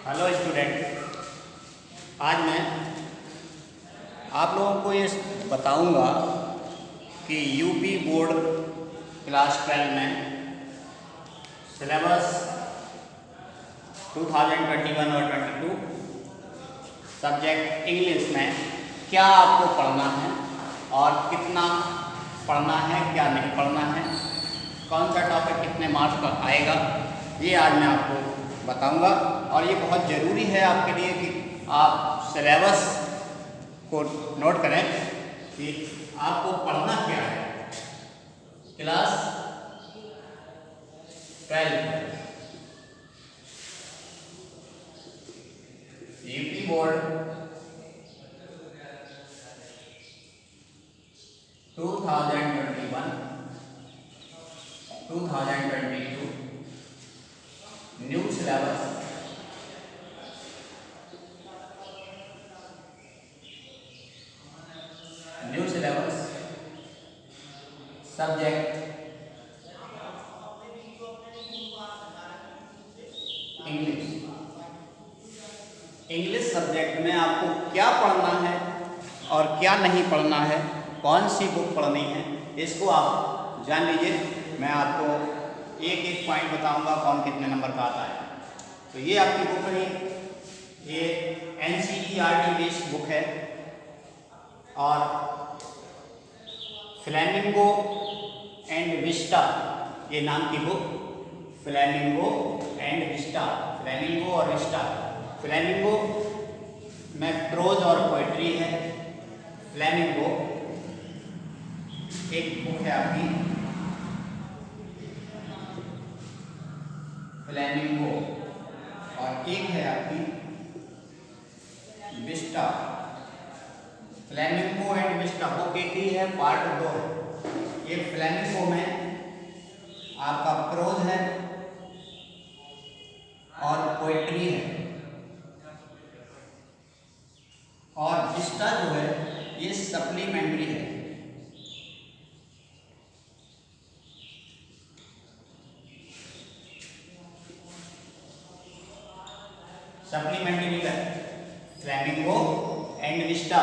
Hello student, आज मैं आप लोगों को ये बताऊंगा कि यूपी बोर्ड क्लास 12 में सिलेबस 2021 और 22 सब्जेक्ट इंग्लिश में क्या आपको पढ़ना है और कितना पढ़ना है, क्या नहीं पढ़ना है, कौन सा टॉपिक कितने मार्क्स का आएगा, ये आज मैं आपको बताऊंगा। और ये बहुत ज़रूरी है आपके लिए कि आप सिलेबस को नोट करें कि आपको पढ़ना क्या है। Class 12 UP board 2021 2022 new syllabus subject English subject में आपको क्या पढ़ना है और क्या नहीं पढ़ना है, कौन सी बुक पढ़नी है, इसको आप जान लीजिए। मैं आपको एक एक पॉइंट बताऊंगा कौन कितने नंबर का आता है। तो ये आपकी बुक रही, ये NCERT बेस्ड बुक है और फ्लेमिंगो एंड विस्टा ये नाम की book, flamingo and Vista, flamingo और विस्टा। फ्लेमिंगो में प्रोज और पोइट्री है। फ्लेमिंगो एक बुक है आपकी, फ्लेमिंगो, और एक है आपकी Vista. Flamingo and Vista book एक ही है, पार्ट 2 है। ये फ्लेमिंगो में आपका प्रोज है और पोएट्री है, और विस्टा जो है ये सप्लीमेंट्री है। सप्लीमेंट्री है फ्लेमिंगो एंड विस्टा।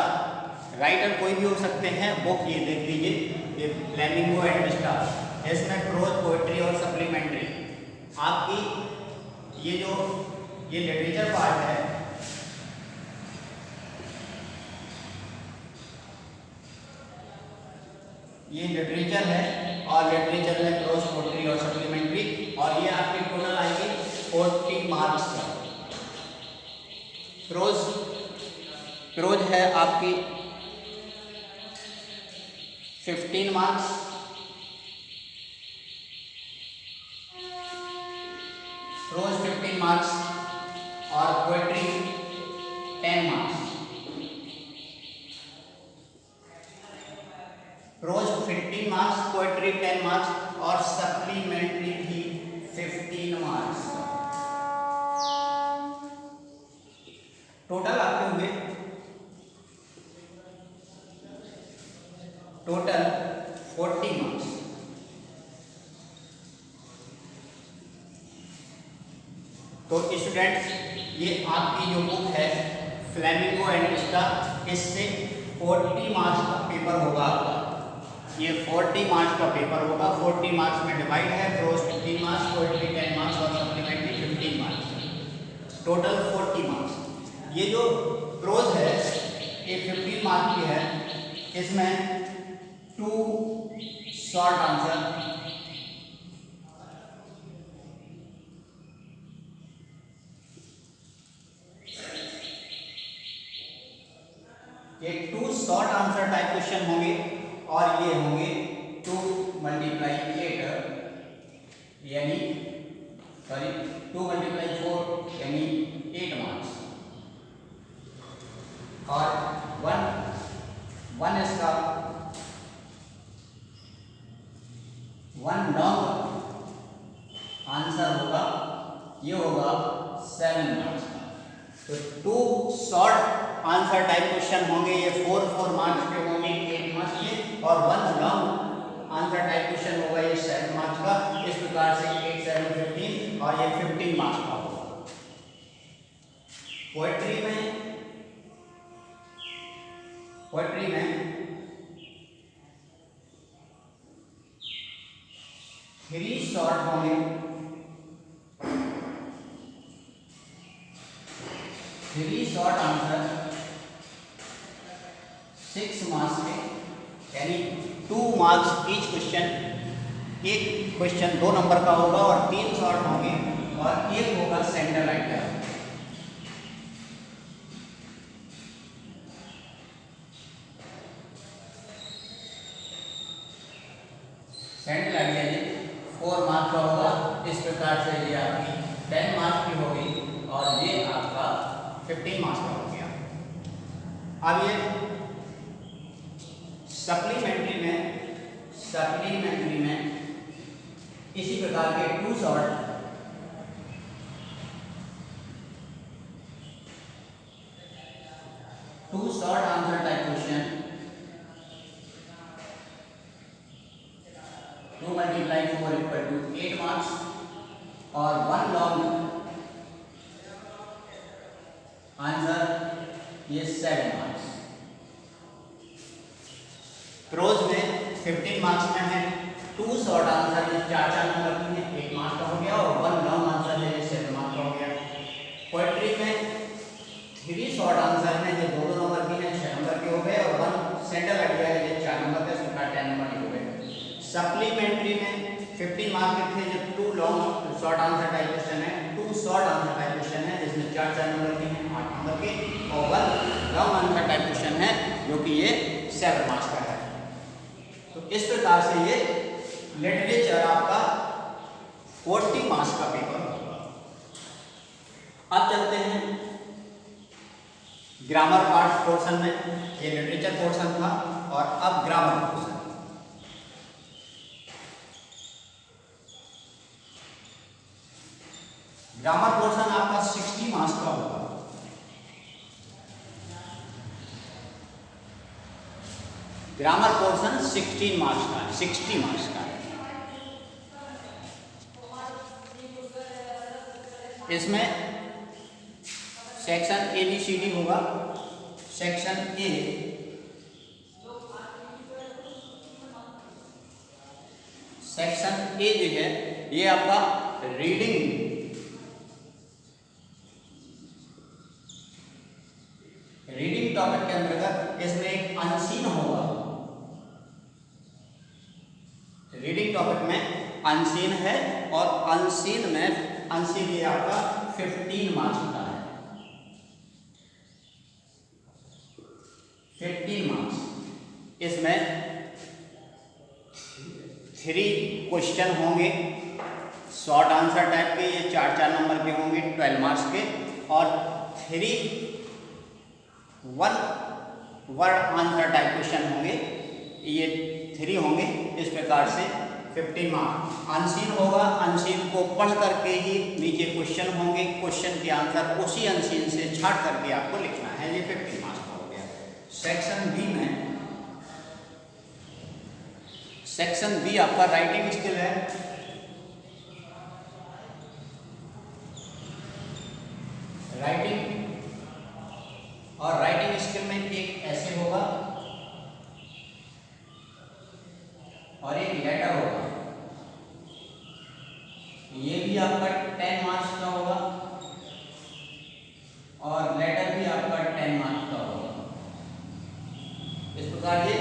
राइटर कोई भी हो सकते हैं, बुक ये देख लीजिए, ये फ्लेमिंगो एंड विस्टा, इसमें प्रोज, पोएट्री और सप्लीमेंट्री। आपकी ये जो ये लिटरेचर पार्ट है, ये लिटरेचर है और लिटरेचर में प्रोज, पोएट्री और सप्लीमेंट्री, और ये आपकी टोटल आएगी 40 मार्क्स का। प्रोज है आपकी 15 मार्क्स, प्रोज 15 मार्क्स और poetry 10 marks. Prose 15 marks, poetry 10 marks और सप्लीमेंट्री भी 15 मार्क्स। टोटल आपके हुए टोटल 40 मार्क्स। तो स्टूडेंट्स, ये आपकी जो बुक है फ्लेमिंगो एंड विस्टा, इससे 40 मार्क्स का पेपर होगा आपका। ये 40 मार्क्स का पेपर होगा। 40 मार्क्स में डिवाइड है, प्रोज 15 मार्क्स, पोएट्री 10 मार्क्स और सप्लीमेंट्री 15 मार्क्स, टोटल 40 मार्क्स। ये जो प्रोज है ये 15 मार्क्स की है। इसमें 2 शॉर्ट आंसर, ये 2 शॉर्ट आंसर टाइप क्वेश्चन होंगे, और ये होंगे 2 × 8 यानी 2 × 4 यानी 8 मार्क्स, और 1 इसका 1 लॉन्ग आंसर होगा, ये होगा 7 मार्क्स का। तो 2 शॉर्ट आंसर टाइप क्वेश्चन होंगे, ये 4 मार्क्स के होंगे, 8 मार्क्स ये, और 1 लॉन्ग आंसर टाइप क्वेश्चन होगा, ये 7 मार्क्स का। इस प्रकार से 8 7 15 और ये 15 मार्क्स का होगा। पोएट्री में 3 शॉर्ट होंगे, 3 शॉर्ट आंसर 6 मार्क्स के, यानी 2 मार्क्स ईच क्वेश्चन। एक क्वेश्चन 2 नंबर का होगा और 3 शॉर्ट होंगे और एक होगा सेंट्रल आइडिया। सेंट्रल आइडिया ये 4 मार्क्स का होगा। इस प्रकार से ये आपकी 10 मार्क्स की होगी और ये आपका 15 मार्क्स का हो गया। अब ये सप्लीमेंट्री में इसी प्रकार के 2 short answer type question, 2 × 4 = 8 marks और 1 लॉन्ग आंसर ये 7 मार्क्स। प्रोज में 15 मार्क्स में है, 2 शॉर्ट आंसर ये 4 नंबर की है, 1 मार्क्स का हो गया और 1 लॉन्ग आंसर है 7 मार्क्स का हो गया। पोएट्री में 3 शॉर्ट आंसर है, ये 2 नंबर की है, 6 नंबर के हो गए और 1 सेंट्रल आइडिया है, ये 4 नंबर का, इसका 10 नंबर के हो गए। सप्लीमेंट्री में 15 मार्क्स के थे, जो 2 long short answer type question है, 2 शॉर्ट आंसर टाइप क्वेश्चन है जिसमें 4 नंबर के हैं, 8 नंबर के और 1 लॉन्ग आंसर टाइप क्वेश्चन है जो कि ये 7 मार्क्स का है। तो इस प्रकार से ये लिटरेचर आपका 40 मार्क्स का पेपर होगा। अब चलते हैं ग्रामर पार्ट पोर्शन में। ये लिटरेचर पोर्शन था और अब ग्रामर पोर्शन। ग्रामर पोर्शन आपका 60 मार्क्स का होगा। ग्रामर पोर्शन 16 मार्क्स का है, 60 मार्क्स का है। इसमें सेक्शन ABCD होगा। सेक्शन ए जो है ये आपका रीडिंग टॉपिक के अंतर्गत इसमें एक अनसीन होगा। रीडिंग टॉपिक में अनसीन है और अनसीन ये आपका 15 मार्क्स का है। 15 मार्क्स। इसमें 3 क्वेश्चन होंगे शॉर्ट आंसर टाइप के, ये 4 नंबर के होंगे 12 मार्क्स के और 3 1 वर्ड आंसर टाइप क्वेश्चन होंगे, ये 3 होंगे। इस प्रकार से 15 मार्क्स। अनसीन होगा, अनसीन को पढ़ करके ही नीचे क्वेश्चन होंगे, क्वेश्चन के आंसर उसी अनसीन से छाट करके आपको लिखना है, ये 15 मार्क्स का हो गया। सेक्शन बी आपका राइटिंग स्किल है। राइटिंग स्किल में एक ऐसे होगा और एक लेटर होगा, ये भी आपका 10 मार्क्स का होगा और लेटर भी आपका 10 मार्क्स का होगा। इस प्रकार ये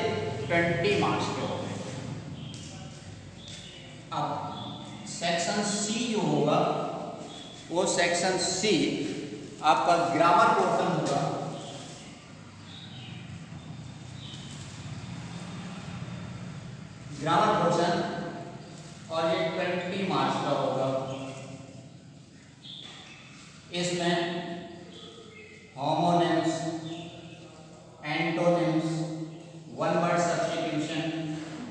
20 मार्क्स के हो गए। अब सेक्शन सी जो होगा वो सेक्शन सी आपका ग्रामर पोर्शन होगा। ग्रामर पोर्शन और ये 20 मार्क्स का होगा। इसमें homonyms, antonyms, one word substitution,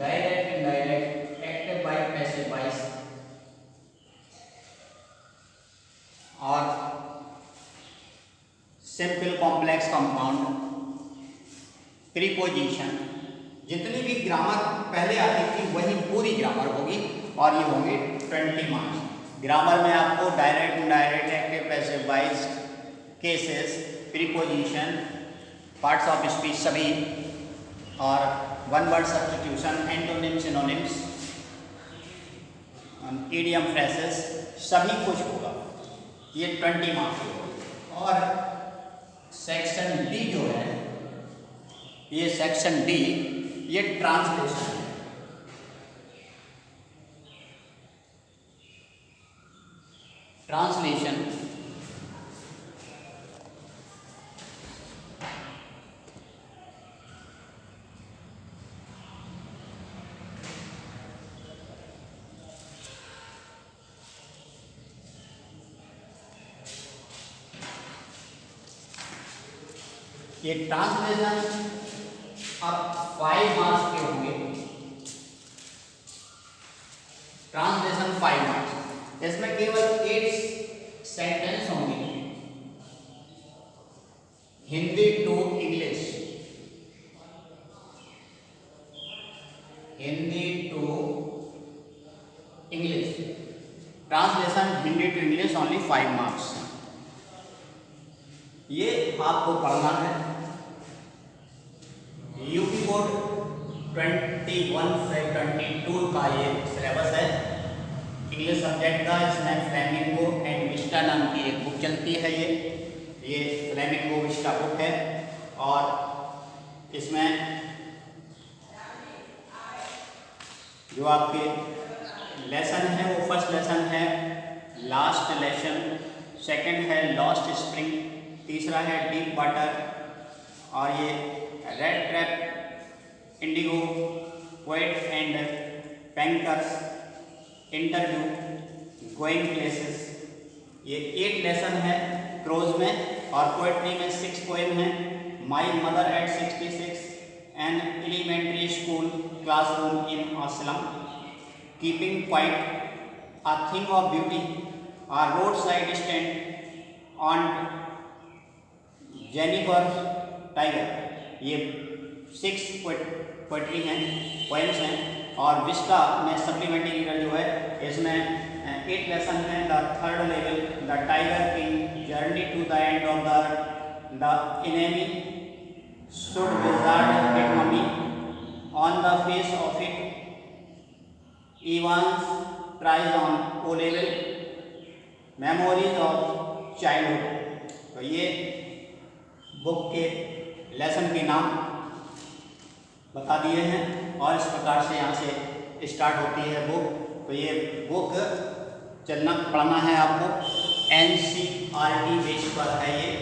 direct indirect, active bye passive voice और सिंपल कॉम्प्लेक्स कंपाउंड, प्रीपोजिशन, जितनी भी ग्रामर पहले आती थी वही पूरी ग्रामर होगी और ये होंगे 20 मार्क्स। ग्रामर में आपको direct, indirect, active, passive, voice, cases, preposition, parts of speech सभी, और one word substitution, antonym, synonyms, idiom, phrases, सभी कुछ होगा। ये 20 मार्क्स की होगी। और सेक्शन डी जो है, ये सेक्शन डी, ये ट्रांसलेशन है। ट्रांसलेशन ये ट्रांसलेशन अब 5 मार्क्स के होंगे। ट्रांसलेशन 5 मार्क्स, इसमें केवल 8 सेंटेंस होंगे। Hindi to English, Hindi to English, translation Hindi to English, only 5 marks. ये आपको पढ़ना है। यूपी बोर्ड 21 से 22 का ये सिलेबस है इंग्लिश सब्जेक्ट का। इसमें फ्लेमिंगो एंड विस्टा नाम की एक बुक चलती है। ये फ्लेमिंगो विस्टा बुक है, और इसमें जो आपके लेसन है वो फर्स्ट लेसन है लास्ट लेसन, सेकंड है लॉस्ट स्प्रिंग, तीसरा है डीप वाटर, और ये red trap, Indigo, poet and bankers, interview, going places, ये 8 लेसन है प्रोज में, और पोएट्री में 6 पोएम है। My mother at 66, an elementary school classroom in a slum, keeping quiet, a thing of beauty, a road side stand on Jennifer tiger, ये 6 poetry हैं, poems हैं। और विस्टा में सप्लीमेंट्री रीडर जो है, इसमें 8 लेसन है। The third level, the tiger king, journey to the end of the enemy, should wizard it mummy, on the face of it, Evans tries on O level, memories of childhood. तो ये book के lesson के नाम बता दिए हैं, और इस प्रकार से यहाँ से स्टार्ट होती है बुक। तो ये बुक चलना पढ़ना है आपको, NCERT बेस पर है ये।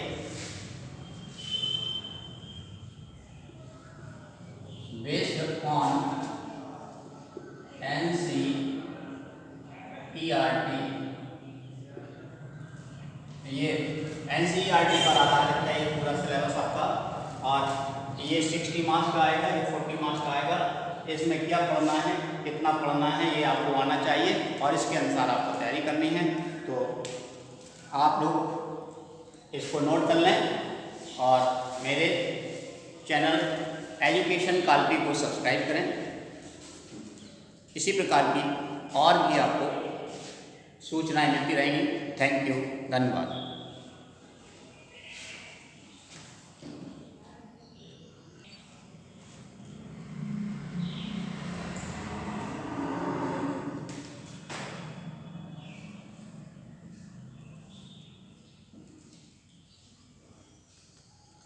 बेस्ड ऑन NCERT, ये NCERT पर आधारित है ये पूरा सिलेबस आपका। और ये 60 मार्क्स का आएगा, ये 40 मार्क्स का आएगा। इसमें क्या पढ़ना है, कितना पढ़ना है, ये आपको आना चाहिए, और इसके अनुसार आपको तैयारी करनी है। तो आप लोग इसको नोट कर लें, और मेरे चैनल एजुकेशन काल्पी को सब्सक्राइब करें। इसी प्रकार की और भी आपको सूचनाएं मिलती रहेंगी। थैंक यू, धन्यवाद।